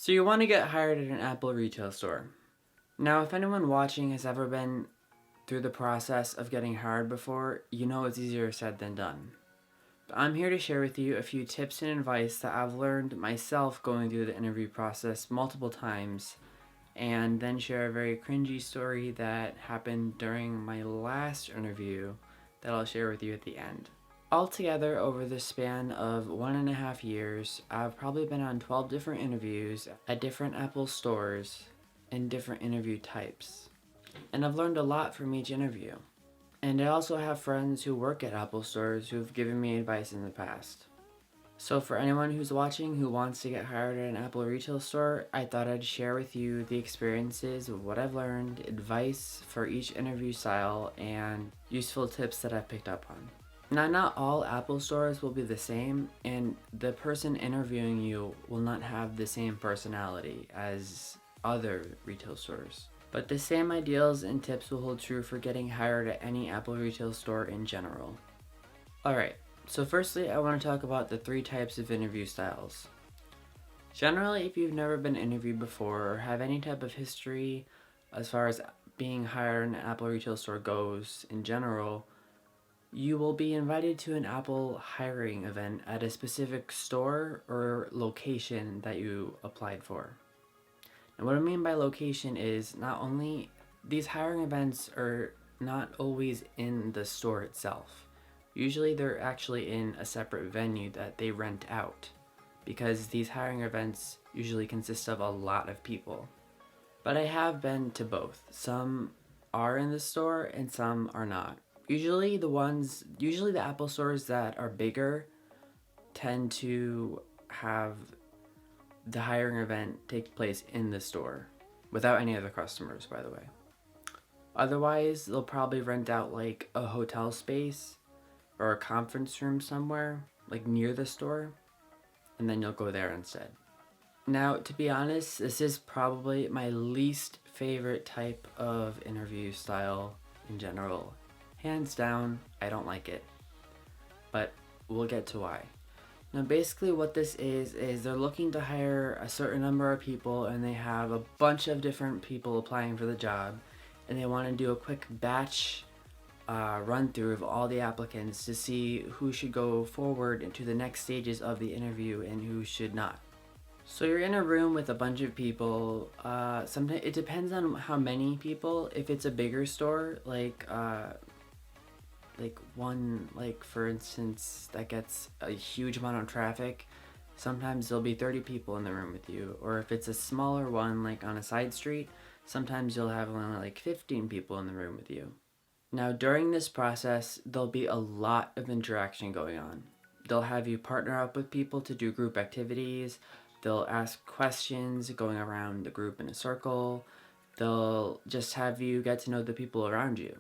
So you want to get hired at an Apple retail store. Now, if anyone watching has ever been through the process of getting hired before, you know it's easier said than done. But I'm here to share with you a few tips and advice that I've learned myself going through the interview process multiple times, and then share a very cringy story that happened during my last interview that I'll share with you at the end. Altogether, over the span of 1.5 years, I've probably been on 12 different interviews at different Apple stores and different interview types. And I've learned a lot from each interview. And I also have friends who work at Apple stores who've given me advice in the past. So for anyone who's watching who wants to get hired at an Apple retail store, I thought I'd share with you the experiences of what I've learned, advice for each interview style, and useful tips that I've picked up on. Now, not all Apple stores will be the same, and the person interviewing you will not have the same personality as other retail stores. But the same ideals and tips will hold true for getting hired at any Apple retail store in general. Alright, so firstly I want to talk about the 3 types of interview styles. Generally, if you've never been interviewed before or have any type of history as far as being hired at an Apple retail store goes in general, you will be invited to an Apple hiring event at a specific store or location that you applied for. And what I mean by location is not only these hiring events are not always in the store itself. Usually they're actually in a separate venue that they rent out, because these hiring events usually consist of a lot of people. But I have been to both. Some are in the store and some are not. Usually the Apple stores that are bigger tend to have the hiring event take place in the store without any other customers, by the way. Otherwise, they'll probably rent out like a hotel space or a conference room somewhere, like near the store, and then you'll go there instead. Now, to be honest, this is probably my least favorite type of interview style in general. Hands down, I don't like it. But we'll get to why. Now basically what this is they're looking to hire a certain number of people, and they have a bunch of different people applying for the job, and they want to do a quick batch run through of all the applicants to see who should go forward into the next stages of the interview and who should not. So you're in a room with a bunch of people. Sometimes it depends on how many people. If it's a bigger store, like one, like for instance, that gets a huge amount of traffic, sometimes there'll be 30 people in the room with you. Or if it's a smaller one, like on a side street, sometimes you'll have only like 15 people in the room with you. Now during this process, there'll be a lot of interaction going on. They'll have you partner up with people to do group activities. They'll ask questions going around the group in a circle. They'll just have you get to know the people around you.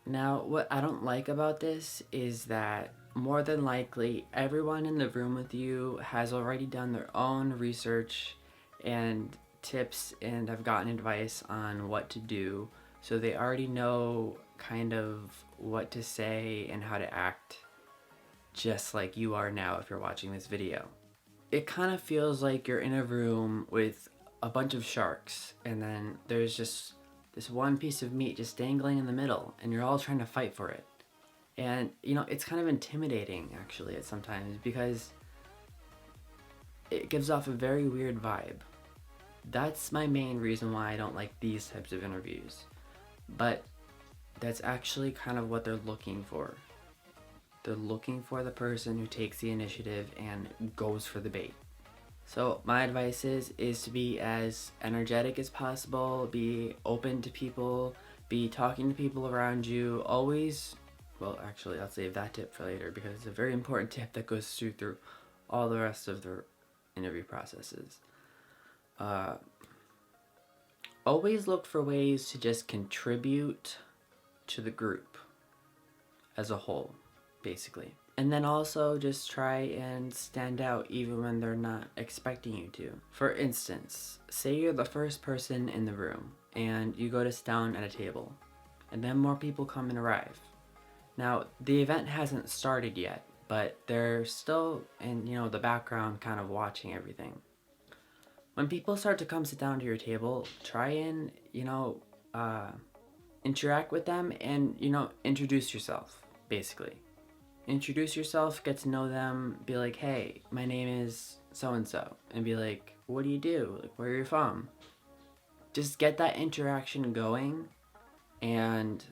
Now, what I don't like about this is that more than likely everyone in the room with you has already done their own research and tips and have gotten advice on what to do, so they already know kind of what to say and how to act, just like you are now if you're watching this video. It kind of feels like you're in a room with a bunch of sharks, and then there's just this one piece of meat just dangling in the middle, and you're all trying to fight for it. And you know, it's kind of intimidating actually at sometimes, because it gives off a very weird vibe. That's my main reason why I don't like these types of interviews. But that's actually kind of what they're looking for. They're looking for the person who takes the initiative and goes for the bait. So my advice is to be as energetic as possible, be open to people, be talking to people around you, always, well actually I'll save that tip for later because it's a very important tip that goes through all the rest of the interview processes. Always look for ways to just contribute to the group as a whole, basically. And then also just try and stand out even when they're not expecting you to. For instance, say you're the first person in the room and you go to sit down at a table, and then more people come and arrive. Now, the event hasn't started yet, but they're still in, the background kind of watching everything. When people start to come sit down to your table, try and, interact with them and, introduce yourself, basically. Introduce yourself, get to know them, be like, hey, my name is so-and-so, and be like, what do you do? Like, where are you from? Just get that interaction going and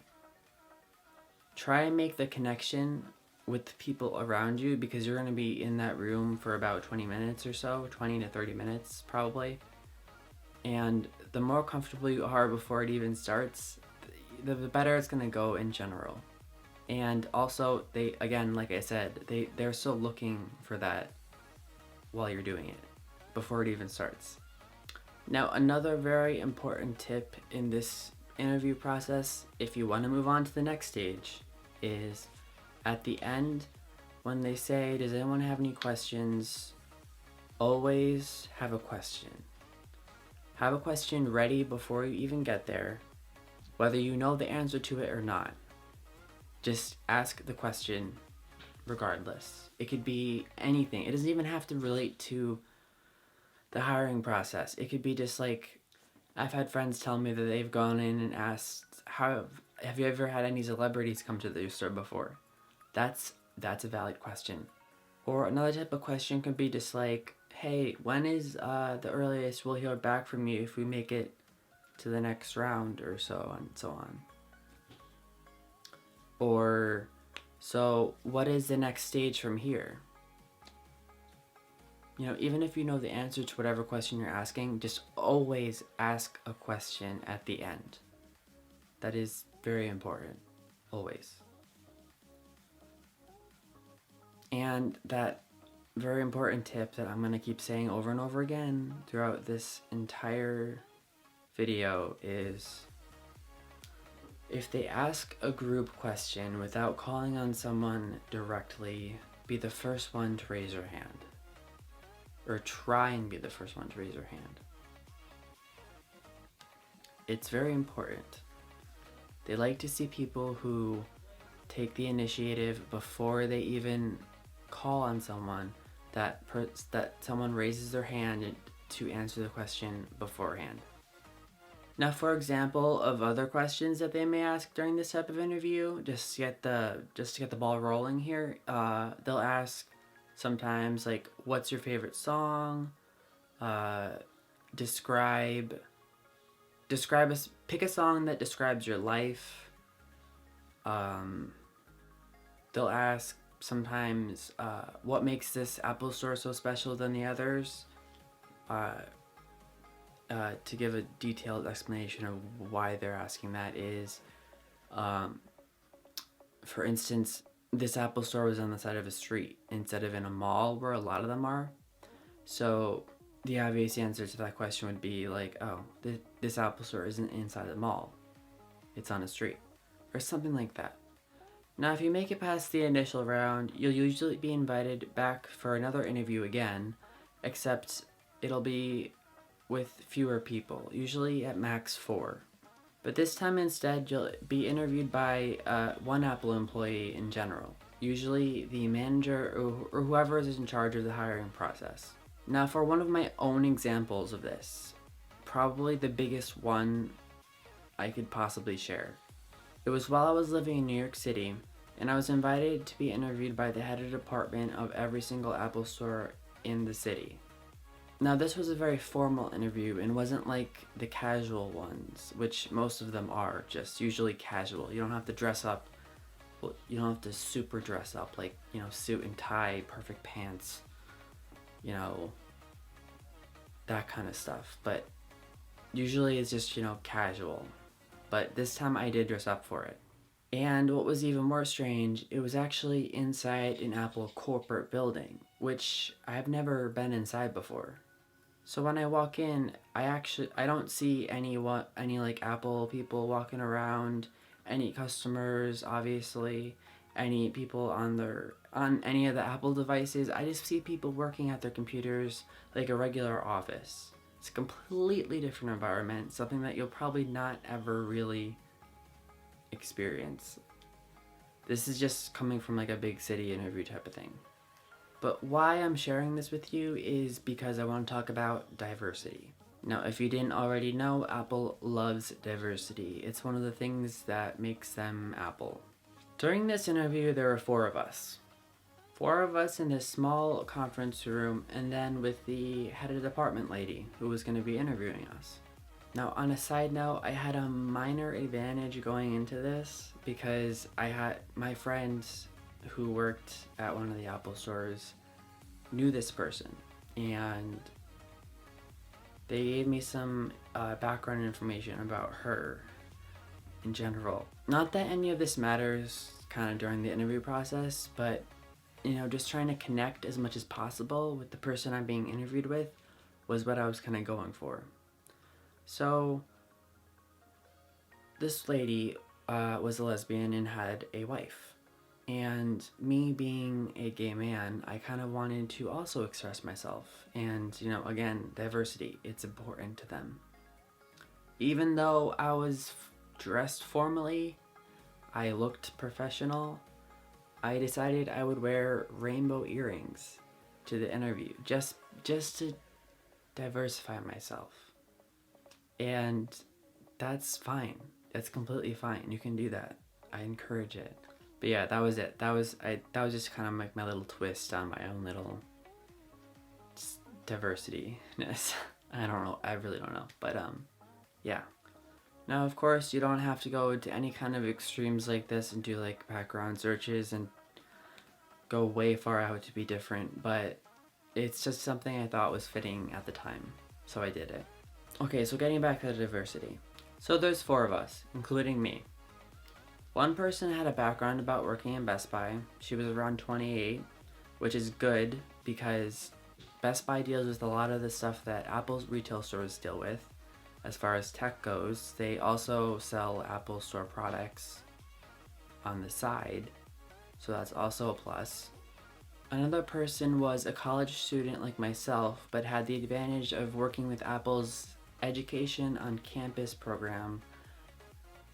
try and make the connection with the people around you, because you're going to be in that room for about 20 minutes or so, 20 to 30 minutes probably. And the more comfortable you are before it even starts, the better it's going to go in general. And also, they, again, like I said, they're still looking for that while you're doing it, before it even starts. Now, another very important tip in this interview process, if you want to move on to the next stage, is at the end, when they say, does anyone have any questions, always have a question. Have a question ready before you even get there, whether you know the answer to it or not. Just ask the question regardless. It could be anything. It doesn't even have to relate to the hiring process. It could be just like, I've had friends tell me that they've gone in and asked, have you ever had any celebrities come to the store before? That's a valid question. Or another type of question could be just like, hey, when is the earliest we'll hear back from you if we make it to the next round, or so and so on. Or, so what is the next stage from here? Even if you know the answer to whatever question you're asking, just always ask a question at the end. That is very important, always. And that very important tip that I'm going to keep saying over and over again throughout this entire video is, if they ask a group question without calling on someone directly, be the first one to raise your hand. Or try and be the first one to raise your hand. It's very important. They like to see people who take the initiative before they even call on someone, that someone raises their hand to answer the question beforehand. Now, for example of other questions that they may ask during this type of interview, just to get the ball rolling here, they'll ask sometimes like, what's your favorite song? Pick a song that describes your life. They'll ask sometimes, what makes this Apple store so special than the others? To give a detailed explanation of why they're asking that is, for instance, this Apple store was on the side of a street instead of in a mall where a lot of them are. So the obvious answer to that question would be like, oh, this Apple store isn't inside the mall. It's on a street. Or something like that. Now, if you make it past the initial round, you'll usually be invited back for another interview again, except it'll be with fewer people, usually at max 4. But this time instead, you'll be interviewed by one Apple employee in general, usually the manager or whoever is in charge of the hiring process. Now, for one of my own examples of this, probably the biggest one I could possibly share. It was while I was living in New York City, and I was invited to be interviewed by the head of department of every single Apple store in the city. Now, this was a very formal interview and wasn't like the casual ones, which most of them are just usually casual. You don't have to dress up. Well, you don't have to super dress up, like, suit and tie, perfect pants, that kind of stuff. But usually it's just, casual. But this time I did dress up for it. And what was even more strange, it was actually inside an Apple corporate building, which I've never been inside before. So when I walk in, I don't see any like Apple people walking around, any customers, obviously, any people on any of the Apple devices. I just see people working at their computers like a regular office. It's a completely different environment, something that you'll probably not ever really experience. This is just coming from like a big city interview type of thing. But why I'm sharing this with you is because I want to talk about diversity. Now, if you didn't already know, Apple loves diversity. It's one of the things that makes them Apple. During this interview, there were four of us. Four of us in this small conference room, and then with the head of department lady who was going to be interviewing us. Now, on a side note, I had a minor advantage going into this because I had my friends who worked at one of the Apple stores knew this person, and they gave me some background information about her in general. Not that any of this matters kind of during the interview process, but just trying to connect as much as possible with the person I'm being interviewed with was what I was kind of going for. So this lady was a lesbian and had a wife. And me being a gay man, I kind of wanted to also express myself. And, again, diversity, it's important to them. Even though I was dressed formally, I looked professional, I decided I would wear rainbow earrings to the interview, just to diversify myself. And that's fine. That's completely fine. You can do that. I encourage it. But yeah, that was it. That was just kind of like my little twist on my own little diversity-ness. I don't know. I really don't know. But yeah. Now, of course, you don't have to go to any kind of extremes like this and do like background searches and go way far out to be different, but it's just something I thought was fitting at the time, so I did it. Okay, so getting back to the diversity. So there's four of us, including me. One person had a background about working in Best Buy. She was around 28, which is good because Best Buy deals with a lot of the stuff that Apple's retail stores deal with. As far as tech goes, they also sell Apple Store products on the side, so that's also a plus. Another person was a college student like myself, but had the advantage of working with Apple's education on campus program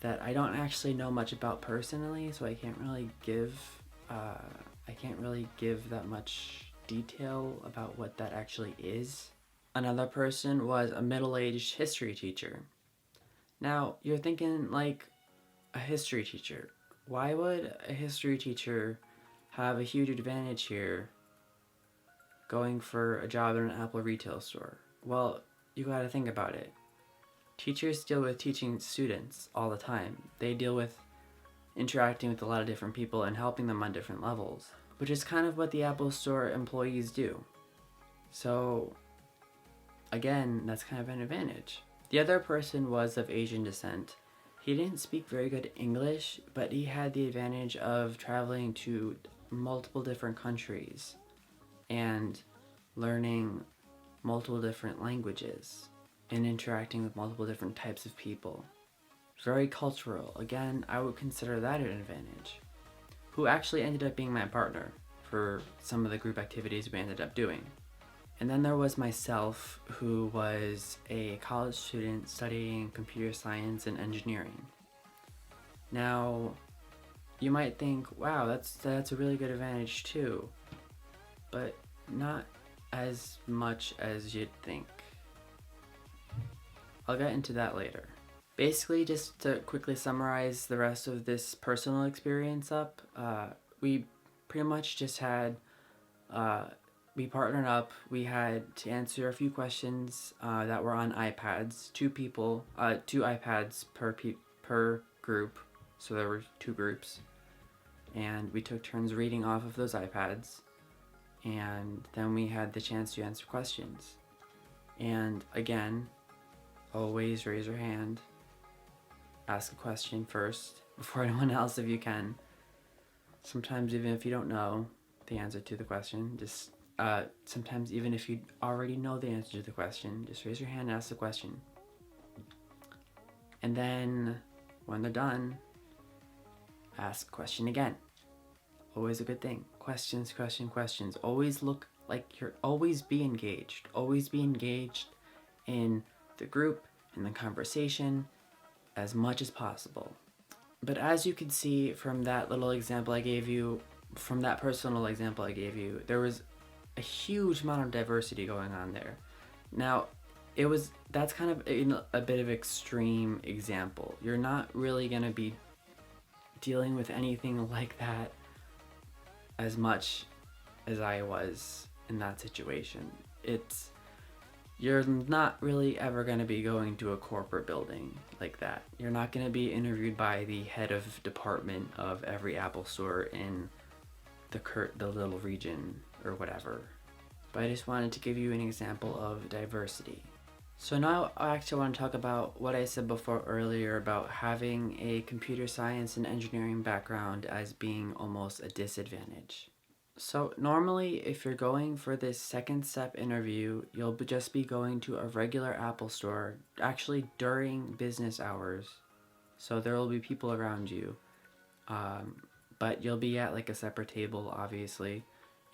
that I don't actually know much about personally, so I can't really give that much detail about what that actually is. Another person was a middle-aged history teacher. Now, you're thinking, like, a history teacher. Why would a history teacher have a huge advantage here going for a job in an Apple retail store? Well, you gotta think about it. Teachers deal with teaching students all the time. They deal with interacting with a lot of different people and helping them on different levels, which is kind of what the Apple Store employees do. So, again, that's kind of an advantage. The other person was of Asian descent. He didn't speak very good English, but he had the advantage of traveling to multiple different countries and learning multiple different languages and interacting with multiple different types of people. Very cultural. Again, I would consider that an advantage. Who actually ended up being my partner for some of the group activities we ended up doing. And then there was myself, who was a college student studying computer science and engineering. Now, you might think, wow, that's a really good advantage too, but not as much as you'd think. I'll get into that later. Basically, just to quickly summarize the rest of this personal experience up, we pretty much just had, we partnered up. We had to answer a few questions that were on iPads. Two iPads per group, so there were two groups. And we took turns reading off of those iPads. And then we had the chance to answer questions. And again, always raise your hand. Ask a question first before anyone else if you can. Sometimes even if you don't know the answer to the question, just sometimes even if you already know the answer to the question, just raise your hand and ask the question. And then when they're done, ask the question again. Always a good thing. Questions. Always always be engaged. Always be engaged in the group, in the conversation, as much as possible. But as you can see from that little example I gave you, from that personal example I gave you, there was a huge amount of diversity going on there. Now, that's kind of a bit of extreme example. You're not really going to be dealing with anything like that as much as I was in that situation. You're not really ever going to be going to a corporate building like that. You're not going to be interviewed by the head of department of every Apple store in the little region or whatever. But I just wanted to give you an example of diversity. So now I actually want to talk about what I said before earlier about having a computer science and engineering background as being almost a disadvantage. So normally if you're going for this second step interview, you'll just be going to a regular Apple store, actually during business hours. So there will be people around you, but you'll be at like a separate table, obviously,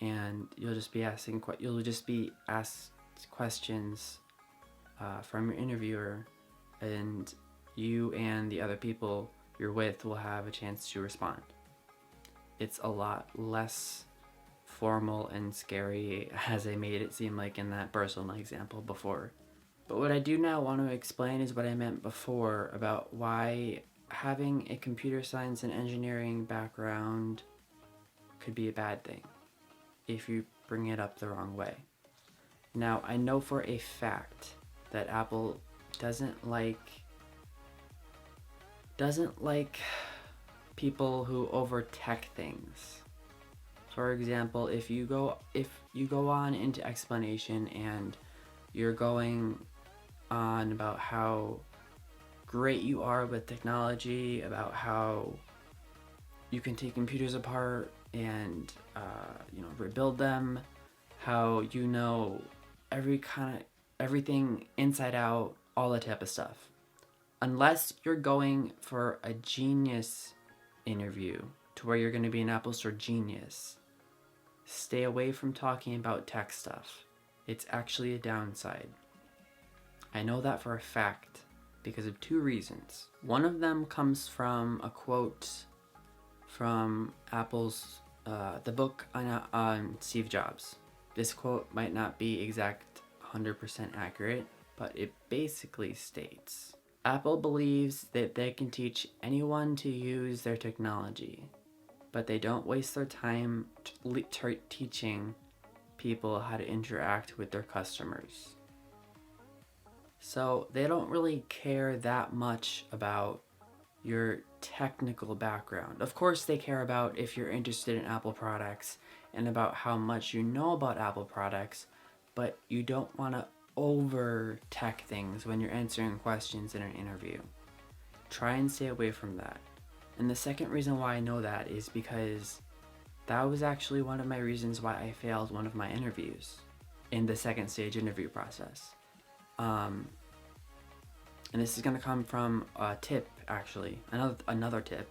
and you'll just be asked questions from your interviewer, and you and the other people you're with will have a chance to respond. It's a lot less formal and scary as I made it seem like in that personal example before. But what I do now want to explain is what I meant before about why having a computer science and engineering background could be a bad thing if you bring it up the wrong way. Now, I know for a fact that Apple doesn't like people who over tech things. For example, if you go on into explanation and you're going on about how great you are with technology, about how you can take computers apart and rebuild them, how you know everything inside out, all that type of stuff. Unless you're going for a genius interview to where you're going to be an Apple Store genius, stay away from talking about tech stuff. It's actually a downside. I know that for a fact because of two reasons. One of them comes from a quote from Apple's the book on Steve Jobs. This quote might not be exact 100% accurate, but it basically states, Apple believes that they can teach anyone to use their technology, but they don't waste their time teaching people how to interact with their customers. So they don't really care that much about your technical background. Of course they care about if you're interested in Apple products and about how much you know about Apple products, but you don't want to over tech things when you're answering questions in an interview. Try and stay away from that. And the second reason why I know that is because that was actually one of my reasons why I failed one of my interviews in the second stage interview process. And this is going to come from a tip, actually, another tip.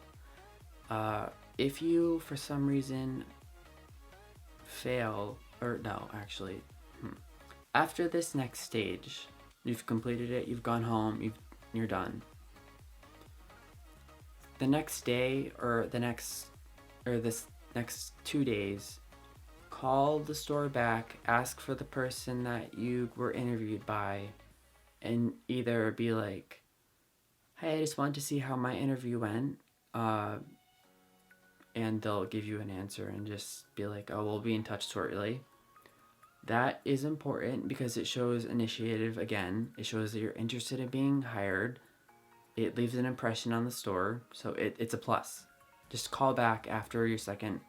If you, for some reason, fail, or no, actually, after this next stage, you've completed it, you've gone home, you're done. The next day, or this next 2 days, call the store back, ask for the person that you were interviewed by, and either be like, hey, I just wanted to see how my interview went, and they'll give you an answer and just be like, oh, we'll be in touch shortly. That is important because it shows initiative again. It shows that you're interested in being hired. It leaves an impression on the store, so it's a plus. Just call back after your second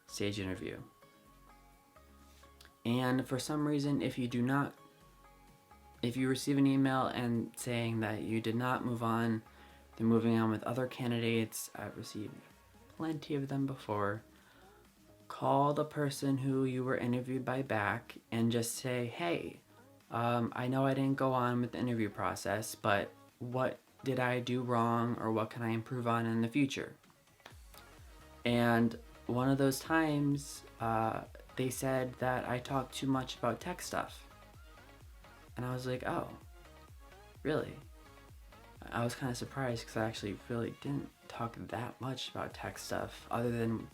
stage interview. And for some reason, if you receive an email and saying that you did not move on, they're moving on with other candidates, I've received plenty of them before, call the person who you were interviewed by back and just say, hey, I know I didn't go on with the interview process, but what did I do wrong, or what can I improve on in the future? And one of those times, they said that I talked too much about tech stuff. And I was like, oh, really? I was kind of surprised because I actually really didn't talk that much about tech stuff other than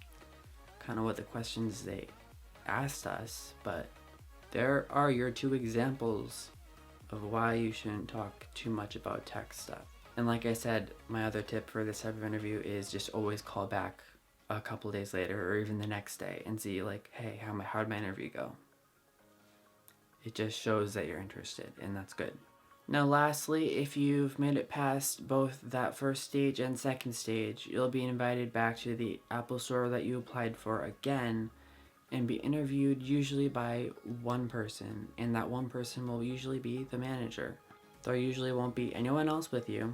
kind of what the questions they asked us, but there are your 2 examples of why you shouldn't talk too much about tech stuff. And like I said, my other tip for this type of interview is just always call back a couple days later or even the next day and see like, hey, how'd my interview go? It just shows that you're interested, and that's good. Now lastly, if you've made it past both that first stage and second stage, you'll be invited back to the Apple Store that you applied for again and be interviewed usually by one person, and that one person will usually be the manager. There usually won't be anyone else with you.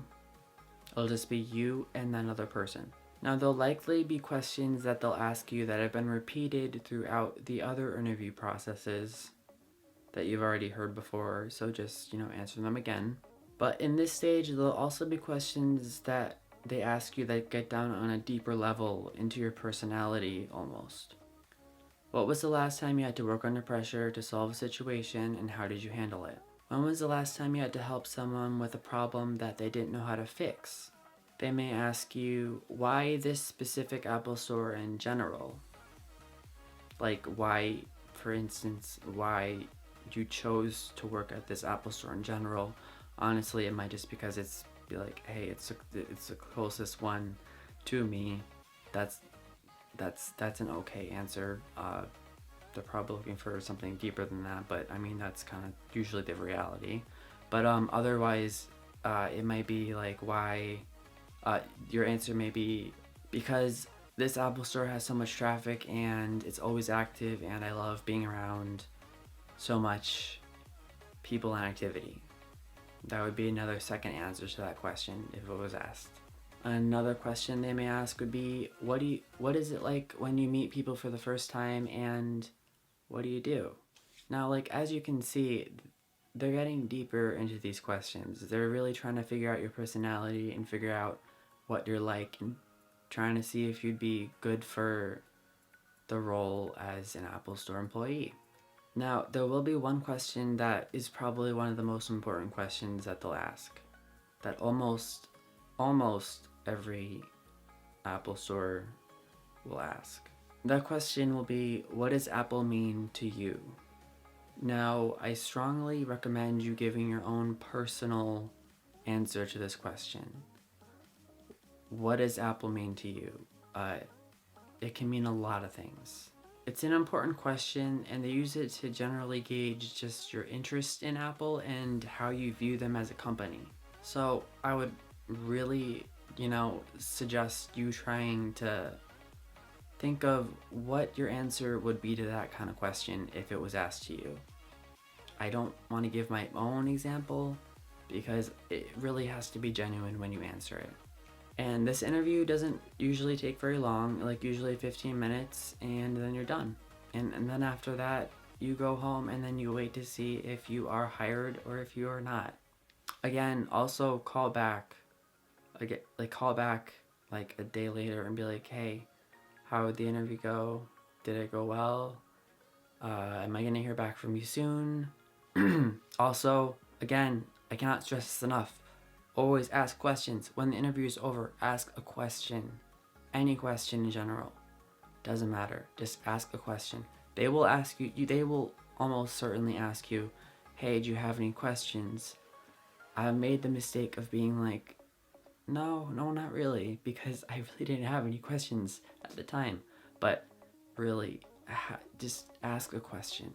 It'll just be you and that other person. Now there'll likely be questions that they'll ask you that have been repeated throughout the other interview processes that you've already heard before, so just, answer them again. But in this stage, there'll also be questions that they ask you that get down on a deeper level into your personality almost. What was the last time you had to work under pressure to solve a situation, and how did you handle it? When was the last time you had to help someone with a problem that they didn't know how to fix? They may ask you, why this specific Apple Store in general? Like, why, for instance, why you chose to work at this Apple Store in general. Honestly, it might just because it's be like, hey, it's the closest one to me. That's an okay answer. They're probably looking for something deeper than that, but I mean that's kind of usually the reality. But otherwise, it might be like why. Your answer may be because this Apple Store has so much traffic and it's always active, and I love being around so much people and activity. That would be another second answer to that question if it was asked. Another question they may ask would be, what is it like when you meet people for the first time, and what do you do? Now, like, as you can see, they're getting deeper into these questions. They're really trying to figure out your personality and figure out what you're like, and trying to see if you'd be good for the role as an Apple Store employee. Now, there will be one question that is probably one of the most important questions that they'll ask, that almost every Apple Store will ask. That question will be, what does Apple mean to you? Now, I strongly recommend you giving your own personal answer to this question. What does Apple mean to you? It can mean a lot of things. It's an important question, and they use it to generally gauge just your interest in Apple and how you view them as a company. So I would really, suggest you trying to think of what your answer would be to that kind of question if it was asked to you. I don't want to give my own example because it really has to be genuine when you answer it. And this interview doesn't usually take very long, like usually 15 minutes, and then you're done. And then after that, you go home and then you wait to see if you are hired or if you are not. Again, also call back like a day later and be like, hey, how did the interview go? Did it go well? Am I going to hear back from you soon? Also, again, I cannot stress this enough. Always ask questions. When the interview is over, ask a question. Any question in general. Doesn't matter. Just ask a question. They will ask you, they will almost certainly ask you, hey, do you have any questions? I've made the mistake of being like, no, not really, because I really didn't have any questions at the time. But really, just ask a question.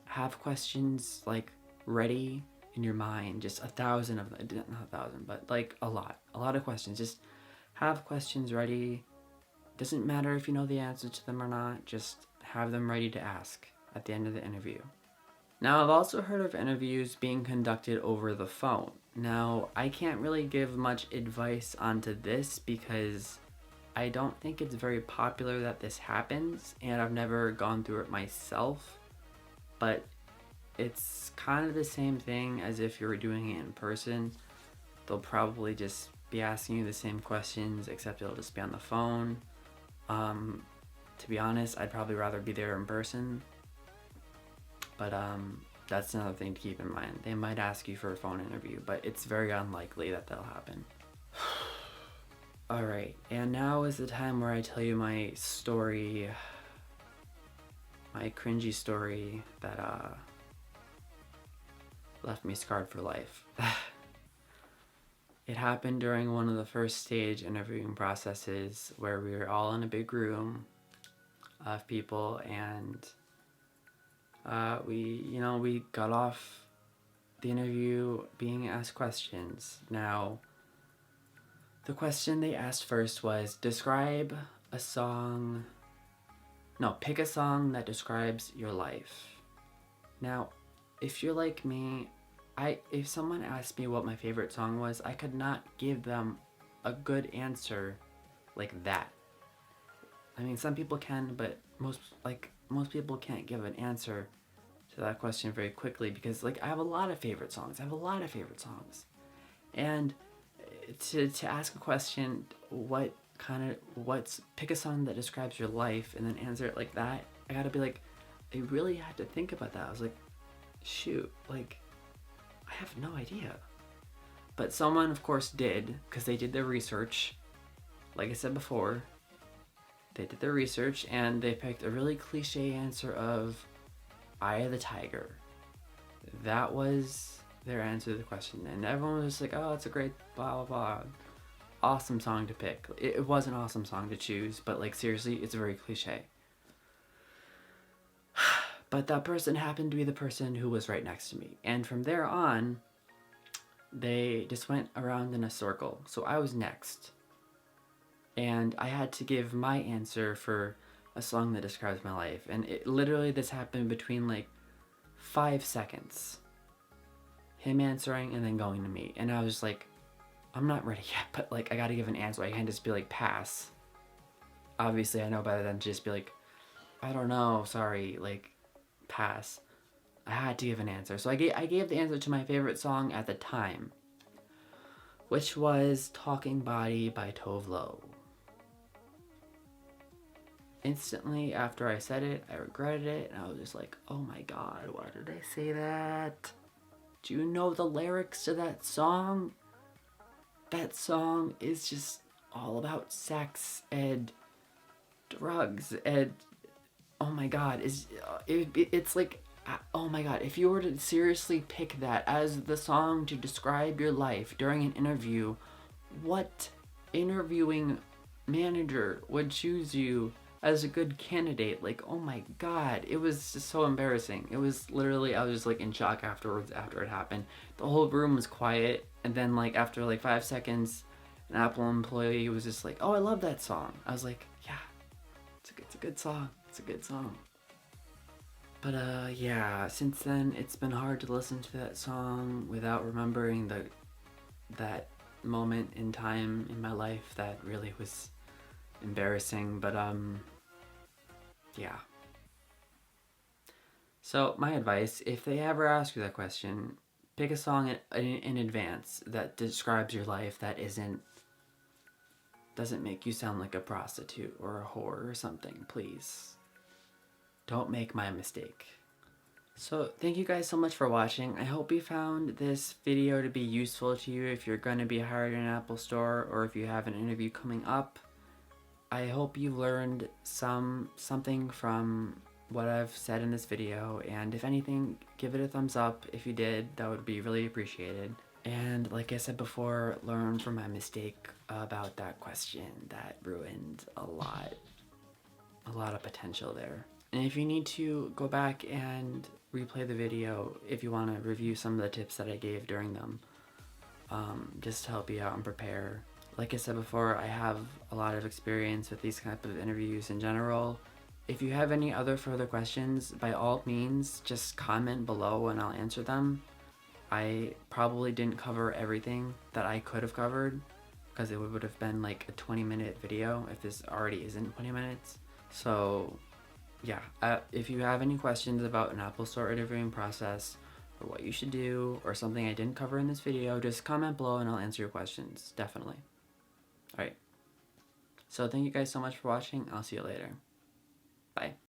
Have questions like ready in your mind, just 1,000 of them, not 1,000, but like a lot of questions. Just have questions ready. Doesn't matter if you know the answer to them or not, just have them ready to ask at the end of the interview. Now, I've also heard of interviews being conducted over the phone. Now, I can't really give much advice onto this because I don't think it's very popular that this happens, and I've never gone through it myself, but it's kind of the same thing as if you were doing it in person. They'll probably just be asking you the same questions, except it'll just be on the phone. To be honest, I'd probably rather be there in person. But that's another thing to keep in mind. They might ask you for a phone interview, but it's very unlikely that that'll happen. Alright, and now is the time where I tell you my story my cringy story that left me scarred for life. It happened during one of the first stage interviewing processes where we were all in a big room of people, and we got off the interview being asked questions. Now, the question they asked first was, pick a song that describes your life. Now, if you're like me, if someone asked me what my favorite song was, I could not give them a good answer like that. I mean, some people can, but most people can't give an answer to that question very quickly, because I have a lot of favorite songs. And to ask a question, pick a song that describes your life and then answer it like that, I gotta be like, I really had to think about that. I was like, shoot, I have no idea. But someone, of course, did, because they did their research. Like I said before, they did their research and they picked a really cliche answer of Eye of the Tiger. That was their answer to the question. And everyone was just like, oh, it's a great blah, blah, blah. Awesome song to pick. It was an awesome song to choose, but seriously, it's very cliche. But that person happened to be the person who was right next to me. And from there on, they just went around in a circle. So I was next. And I had to give my answer for a song that describes my life. And this happened between 5 seconds. Him answering and then going to me. And I was just like, I'm not ready yet, but I gotta give an answer. I can't just be pass. Obviously, I know better than just be I don't know, sorry, pass. I had to give an answer. So I gave the answer to my favorite song at the time, which was Talking Body by Tove Lo. Instantly after I said it, I regretted it, and I was just like, oh my god, why did I say that? Do you know the lyrics to that song? That song is just all about sex and drugs and oh my god, it's oh my god, if you were to seriously pick that as the song to describe your life during an interview, what interviewing manager would choose you as a good candidate? Oh my god, it was just so embarrassing. It was literally, I was just in shock afterwards after it happened. The whole room was quiet, and then after 5 seconds, an Apple employee was just like, oh, I love that song. I was like, yeah, it's a good song. It's a good song. But yeah, since then it's been hard to listen to that song without remembering that moment in time in my life that really was embarrassing. But yeah. So my advice, if they ever ask you that question, pick a song in advance that describes your life that doesn't make you sound like a prostitute or a whore or something, please. Don't make my mistake. So thank you guys so much for watching. I hope you found this video to be useful to you if you're going to be hired in an Apple store or if you have an interview coming up. I hope you learned something from what I've said in this video, and if anything, give it a thumbs up. If you did, that would be really appreciated. And like I said before, learn from my mistake about that question that ruined a lot of potential there. And if you need to, go back and replay the video if you want to review some of the tips that I gave during them, just to help you out and prepare. Like I said before, I have a lot of experience with these type of interviews in general. If you have any other further questions, by all means, just comment below and I'll answer them. I probably didn't cover everything that I could have covered, because it would have been a 20-minute video if this already isn't 20 minutes. So yeah, if you have any questions about an Apple Store interviewing process or what you should do or something I didn't cover in this video, just comment below and I'll answer your questions, definitely. Alright, so thank you guys so much for watching. I'll see you later. Bye.